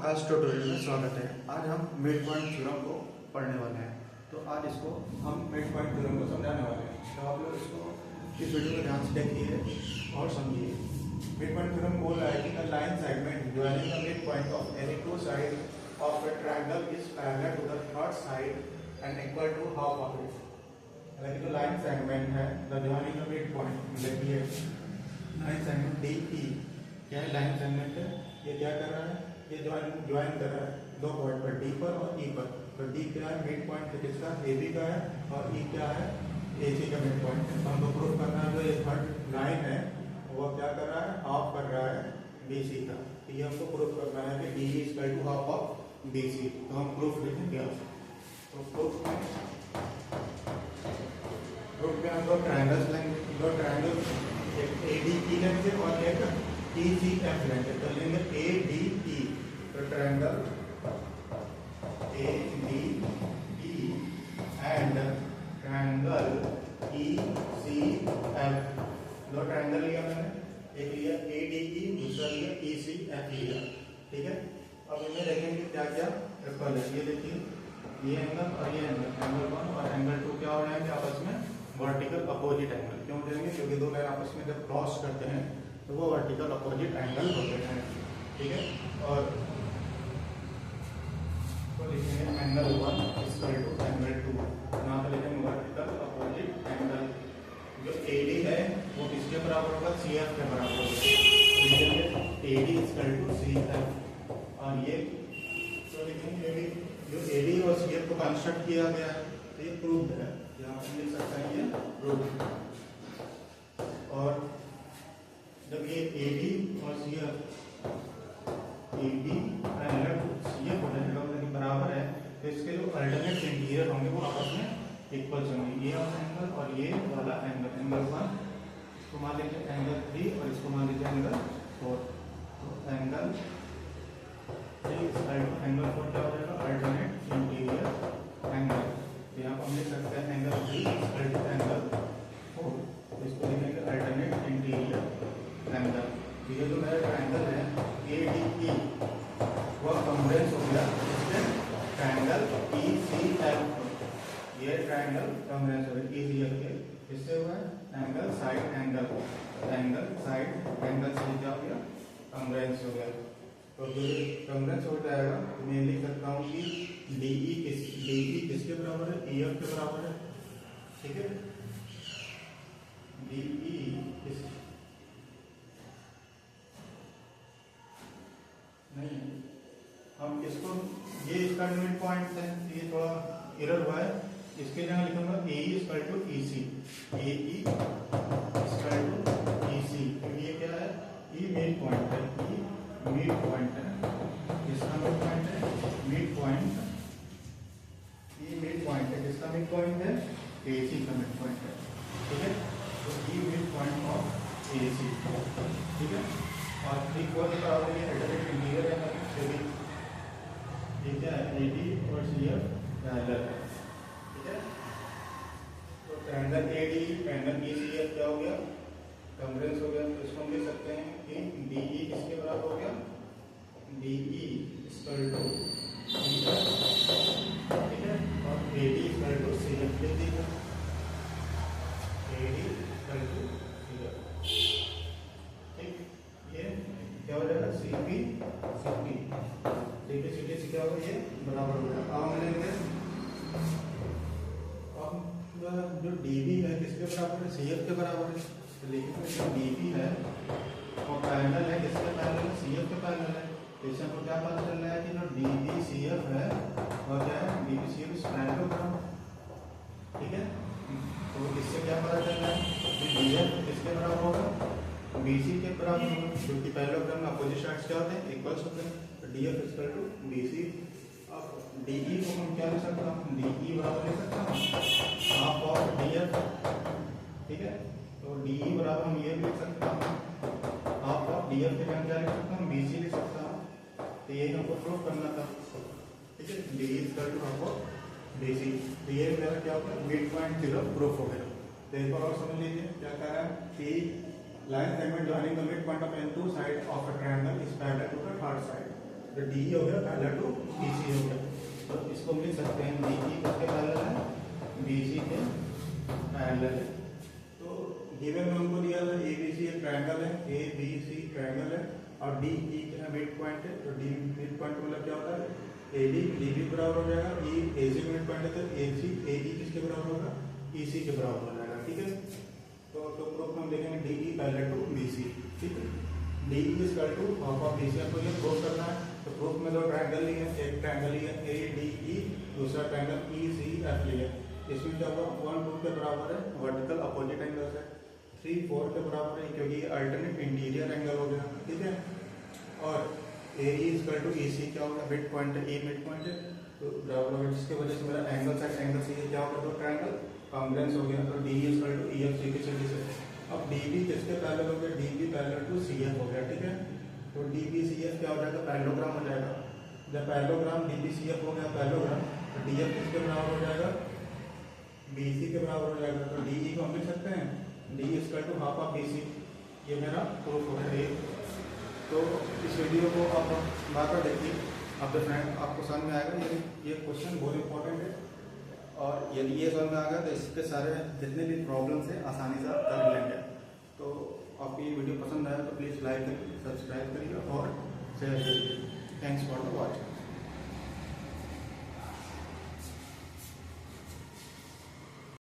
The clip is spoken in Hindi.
आपका इस ट्यूटोरियल में स्वागत है। आज हम मिड पॉइंट थ्योरम को पढ़ने वाले हैं। तो आज इसको हम मिड पॉइंट थ्योरम को समझाने वाले हैं। तो आप लोग इसको इस वीडियो में ध्यान से देखिए और समझिए। मिड पॉइंट थ्योरम बोल रहा है कि the line segment joining the mid point of any two side of a triangle is parallel to the third side and equal to half of it. यानी जो लाइन सेगमेंट है the joining the mid point, देखिए लाइन सेगमेंट डी ई क्या है, लाइन सेगमेंट है। ये क्या कर रहा है, ये ज्वाइन कर रहा है दो पॉइंट पर, डी पर और ई पर। तो डी क्या है, मिड पॉइंट किसका, ए बी का है, और ई क्या है, ए सी का मिड पॉइंट है। तो हमको प्रूफ करना है जो ये थर्ड लाइन है वो क्या कर रहा है, हाफ कर रहा है बी सी का। तो ये हमको प्रूफ करना है कि D is equal to half of B C. तो हम प्रूफ लिखेंगे। तो प्रूफ में हम दो ट्रायंगल्स लेंगे, दो ट्रायंगल एक ए डी ई लेंगे और एक ई सी एफ लेंगे। तो लेंगे ए डी ई, तो triangle A D E and triangle E C F. दो ट्रायंगल लिया मैंने, एक लिया ए डी ई, दूसरा लिया ई सी एफ लिया। ठीक है, अब इनमें देखेंगे क्या क्या इक्वल है। ये देखिए ये एंगल और ये एंगल, एंगल 1 और एंगल 2 क्या हो जाएंगे आपस में, वर्टिकल अपोजिट एंगल। क्यों देंगे, क्योंकि दो लाइन आपस में जब क्रॉस करते हैं तो वो वर्टिकल अपोजिट एंगल होते हैं। ठीक है, और तो लिखेंगे एंगल 1 इक्वल टू एंगल 2। यहाँ पर लिखेंगे वर्टिकल अपोजिट एंगल। जो एडी है वो किसके बराबर होगा, सी एफ के बराबर होगा। लिखेंगे A D equal to C F. और ये तो लिखेंगे जो एडी और सी एफ को कंस्ट्रक्ट किया गया है तो ये प्रूव्ड है। यहाँ पर लिख सकते हैं ये प्रूव्ड। और जब ये एडी और C F, A D parallel to C F होने बराबर है तो इसके जो अल्टरनेट इंटीरियर होंगे वो आपस में इक्वल होंगे। ये वाला एंगल और ये वाला एंगल, एंगल 1 इसको मान लीजिए एंगल 3 और इसको मान लीजिए एंगल 4। तो एंगल 3 एंगल 4 क्या हो जाएगा, अल्टरनेट इंटीरियर एंगल। तो यहाँ पर हम लिख सकते हैं एंगल 3 एंगल 4, इसको लिखेंगे अल्टरनेट इंटीरियर एंगल। ये जो मेरा ट्रायंगल है ए डी ई वह कॉन्ग्रुएंस हो गया इसके ट्रायंगल ई सी एफ। ये ट्रायंगल कॉन्ग्रुएंस हो गया ई सी एफ के, इससे हुआ angle side angle, angle side angle से क्या हो गया, कॉन्ग्रुएंस हो गया। तो जो कॉन्ग्रुएंस हो जाएगा तो मैं लिख सकता हूँ कि डी ई किसके बराबर है, ई एफ के बराबर है। ठीक है, डी ई नहीं, हम इसको ये इसका मिड पॉइंट है, ये थोड़ा एरर हुआ है। इसके जगह लिखूंगा A equal to E C, A E equal to E C. ये क्या है, ई मिड पॉइंट है, ई मिड पॉइंट है, इसका मिड पॉइंट है मिड पॉइंट, ई मिड पॉइंट है, इसका मिड पॉइंट है ए सी का मिड पॉइंट है। ठीक है, तो ई मिड पॉइंट ऑफ ए सी। ठीक है, और 3 4 के बराबर ये अल्टरनेट इंटीरियर है, ठीक है, एडी और सी एफ पैरेलल है। ठीक है, तो triangle A D triangle E C F क्या हो गया, कॉन्ग्रुएंस हो गया। तो इसको हम लिख सकते हैं कि डी ई किसके बराबर हो गया, D E equal to C F. ठीक है, और A D equal to C F लिख दीजिए, A D equal to C F. ठीक, ये क्या हो जाएगा, सी पी सी क्या होगा, ये बराबर हो जाएगा। अब लेंगे अब जो डी बी है किसके बराबर है, सी एफ के बराबर है। तो लेकिन जो डी बी है वो पैरेलल है, किसके पैरेलल है, सी एफ के पैरेलल है। तो इससे हमको क्या पता चल रहा है कि जो डी बी सी एफ है वो क्या है, D B C F is parallel. ठीक है, तो इससे क्या पता चल रहा है कि डी एफ किसके बराबर होगा, बी सी के बराबर होगा, क्योंकि पैरेललोग्राम में अपोजिट साइड्स क्या होते हैं, इक्वल्स होते हैं। तो D F equal to B C. अब डी ई को हम क्या लिख सकता हूँ, डी ई बराबर लिख सकता हूँ हाफ ऑफ डी एफ। ठीक है, तो डी ई बराबर हम ये लिख सकता हूँ हाफ ऑफ डी एफ के जगह क्या लिख सकता हूँ, बी सी लिख सकता हूँ। तो ये हमको प्रूफ करना था। ठीक है, D E equal to half of B C. तो ये मेरा क्या होगा, मिड पॉइंट थ्योरम प्रूफ हो गया। तो एक बार और समझ लीजिए क्या कह रहा है कि line segment joining the midpoint of any two sides of a triangle is parallel to the third side. तो डी हो गया पैरेलल टू बीसी हो गया। तो इसको हम लिख सकते हैं डी किसके पैरेलल है, बीसी के पैरेलल है। तो गिवन में हमको दिया है एबीसी एक ट्रायंगल है, एबीसी ट्रायंगल है और डी ई का मिड पॉइंट है। तो डी मिड पॉइंट मतलब क्या होता है, एडी डीबी बराबर हो जाएगा, ई एसी मिड पॉइंट है तो एसी एई किसके बराबर होगा, ईसी के बराबर हो जाएगा। ठीक है, तो प्रूफ में हम देखेंगे D E parallel to B C. ठीक है, D E is equal to half of B C. आपको ये प्रूफ करना है। तो प्रूफ में दो ट्रायंगल लिए, एक ट्रायंगल लिया ए डी ई, दूसरा ट्रायंगल ई सी एफ लिया। इसमें क्या होगा, 1 2 के बराबर है, वर्टिकल अपोजिट एंगल्स है, 3 4 के बराबर है क्योंकि ये अल्टरनेट इंटीरियर एंगल हो गया। ठीक है, और ए इक्वल टू ई सी क्या होगा, मिड पॉइंट है, ए मिड पॉइंट है तो बराबर होगा, जिसकी वजह से मेरा एंगल साइड एंगल सी क्या होगा, तो ट्रायंगल कांग्रुएंस हो गया। तो D equal to E F C की वजह से अब डी बी किसके पैरेलल हो गया, D B parallel to C F हो गया। ठीक है, तो डी बी सी एफ क्या हो जाएगा, पैरेललोग्राम हो जाएगा। जब parallelogram D B C F हो गया पैरेललोग्राम, तो डी एफ किसके बराबर हो जाएगा, बी सी के बराबर हो जाएगा। तो डी ई को हम लिख सकते हैं D equal to half of B C. ये मेरा प्रूफ हो गया। तो इस वीडियो को आप बार-बार देखिए, आपके फ्रेंड आपको समझ में आएगा। ये क्वेश्चन बहुत इंपॉर्टेंट है और यदि ये समझ में आ गया तो इसके सारे जितने भी प्रॉब्लम्स हैं आसानी से आप कर लेंगे। तो आपको ये वीडियो पसंद आया तो प्लीज़ लाइक करिए, सब्सक्राइब करिए और शेयर करिए। Thanks for the watching.